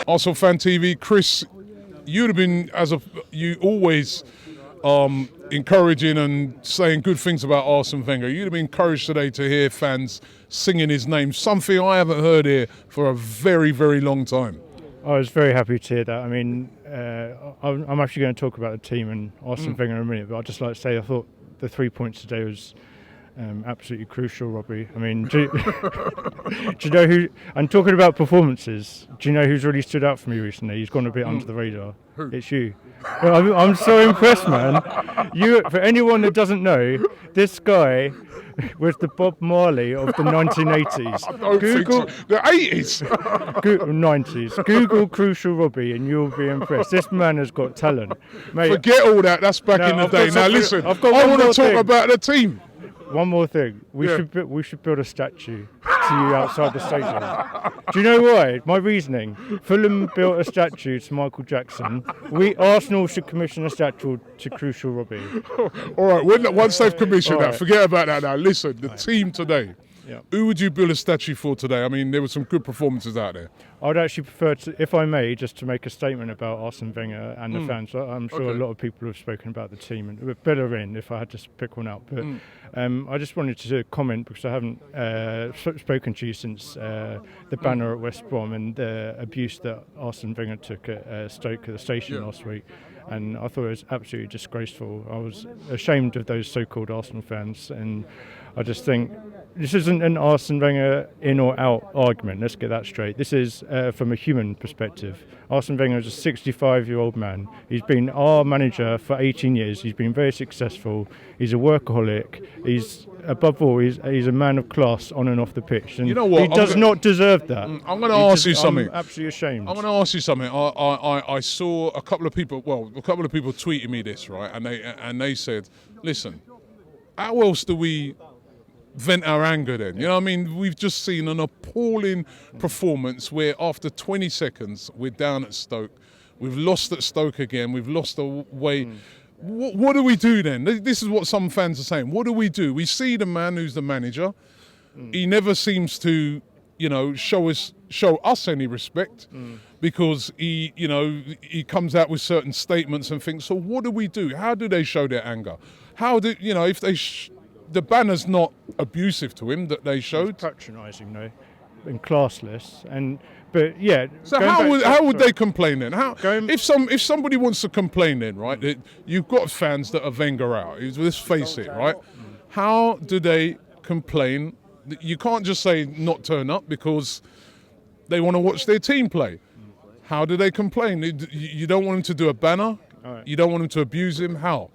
Arsenal Fan TV, Chris, you'd have been, you always encouraging and saying good things about Arsene Wenger. You'd have been encouraged today to hear fans singing his name, something I haven't heard here for a very, very long time. I was very happy to hear that. I mean, I'm actually going to talk about the team and Arsene Wenger in a minute, but I'd just like to say I thought the 3 points today was absolutely crucial, Robbie. I mean, do you know who, and talking about performances, do you know who's really stood out for me recently? He's gone a bit under the radar. Who? It's you. Well, I'm so impressed, man. For anyone that doesn't know, this guy was the Bob Marley of the 1980s. Google the 80s. 90s. Google Crucial Robbie and you'll be impressed. This man has got talent. Mate, forget all that. That's back in the day. Now listen, I want to talk about the team. One more thing. We should build a statue to you outside the stadium. Do you know why? My reasoning. Fulham built a statue to Michael Jackson. Arsenal should commission a statue to Crucial Robbie. All right, once they've commissioned that, forget about that now. Listen, the team today. Yeah. Who would you build a statue for today? I mean, there were some good performances out there. I'd actually prefer to, if I may, just to make a statement about Arsene Wenger and the fans. I'm sure a lot of people have spoken about the team, and with Bellerin, if I had to pick one out. But I just wanted to comment because I haven't spoken to you since the banner at West Brom and the abuse that Arsene Wenger took at Stoke at the station last week. And I thought it was absolutely disgraceful. I was ashamed of those so-called Arsenal fans, and I just think this isn't an Arsene Wenger in or out argument. Let's get that straight. This is from a human perspective. Arsene Wenger is a 65-year-old man. He's been our manager for 18 years. He's been very successful. He's a workaholic. He's above all, he's a man of class on and off the pitch. And you know what? He does not deserve that. I'm going to ask you something. I'm absolutely ashamed. I'm going to ask you something. I saw a couple of people tweeted me this, right? And they said, listen, how else do we vent our anger then? You know what I mean? We've just seen an appalling performance where after 20 seconds we're down at Stoke. We've lost at Stoke again. We've lost away. What do we do then? This is what some fans are saying. What do? We see the man who's the manager. He never seems to, show us any respect because he comes out with certain statements and things. So what do we do? How do they show their anger? How do if they? The banner's not abusive to him that they showed. It's patronising, though, and classless, but yeah. So how would they complain then? If somebody wants to complain then, right? You've got fans that are Wenger out. Let's face it, right? How do they complain? You can't just say not turn up because they want to watch their team play. How do they complain? You don't want them to do a banner. Right. You don't want them to abuse him. How?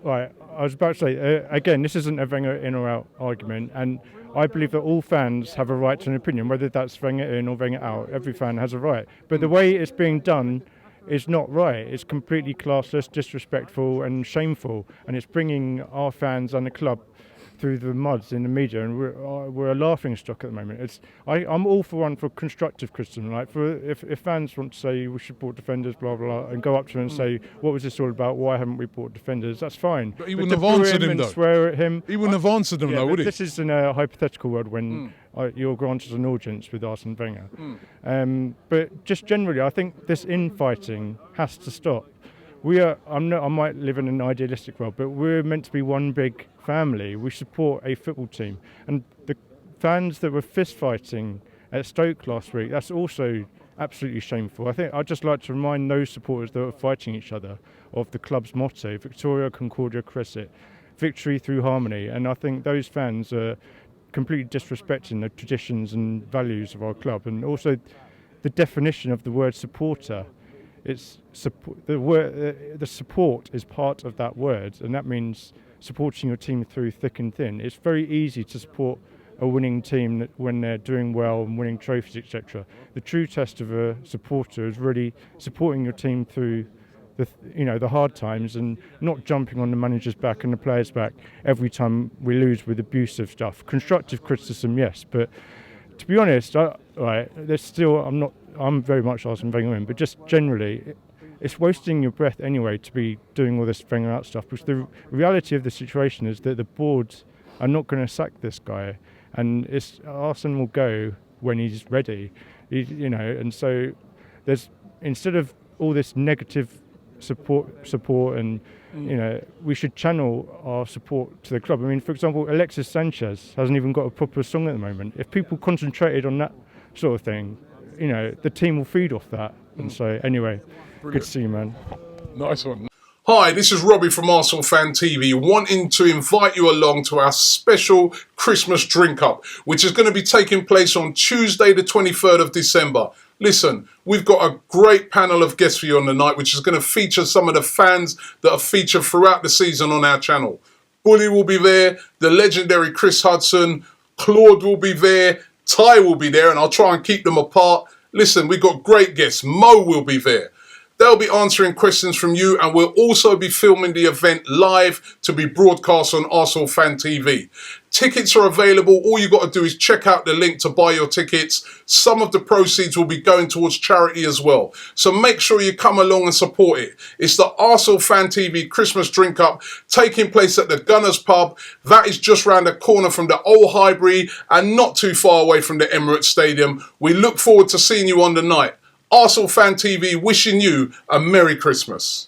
Right. I was about to say, again, this isn't a Wenger in or out argument, and I believe that all fans have a right to an opinion, whether that's Wenger in or Wenger out. Every fan has a right. But the way it's being done is not right. It's completely classless, disrespectful and shameful, and it's bringing our fans and the club through the muds in the media, and we're a laughing stock at the moment. I'm all for constructive criticism. Like if fans want to say we should bought defenders, blah blah blah, and go up to him and say what was this all about? Why haven't we bought defenders? That's fine. But he wouldn't have answered him though. Swear at him. He wouldn't have answered him though, would he? This is in a hypothetical world when you're granted an audience with Arsene Wenger. But just generally, I think this infighting has to stop. I might live in an idealistic world, but we're meant to be one big family. We support a football team, and the fans that were fist fighting at Stoke last week, that's also absolutely shameful. I think I'd just like to remind those supporters that were fighting each other of the club's motto: Victoria Concordia Crescit, victory through harmony. And I think those fans are completely disrespecting the traditions and values of our club, and also the definition of the word supporter. It's the support is part of that word, and that means supporting your team through thick and thin. It's very easy to support a winning team when they're doing well and winning trophies, etc. The true test of a supporter is really supporting your team through the hard times and not jumping on the manager's back and the players' back every time we lose with abusive stuff. Constructive criticism, yes, but to be honest, I'm very much Arsene Wenger in, but just generally, it's wasting your breath anyway to be doing all this Wenger out stuff, because the reality of the situation is that the board are not going to sack this guy, and Arsene will go when he's ready, and so there's instead of all this negative support and we should channel our support to the club. I mean, for example, Alexis Sanchez hasn't even got a proper song at the moment. If people concentrated on that sort of thing, the team will feed off that. And so anyway, Brilliant. Good to see you, man. Nice one. Hi, this is Robbie from Arsenal Fan TV, wanting to invite you along to our special Christmas drink up, which is going to be taking place on Tuesday the 23rd of December. Listen, we've got a great panel of guests for you on the night, which is going to feature some of the fans that are featured throughout the season on our channel. Bully will be there, the legendary Chris Hudson, Claude will be there, Ty will be there, and I'll try and keep them apart. Listen, we've got great guests. Mo will be there. They'll be answering questions from you, and we'll also be filming the event live to be broadcast on Arsenal Fan TV. Tickets are available. All you got to do is check out the link to buy your tickets. Some of the proceeds will be going towards charity as well. So make sure you come along and support it. It's the Arsenal Fan TV Christmas Drink Up taking place at the Gunners Pub. That is just round the corner from the Old Highbury and not too far away from the Emirates Stadium. We look forward to seeing you on the night. Arsenal Fan TV wishing you a Merry Christmas.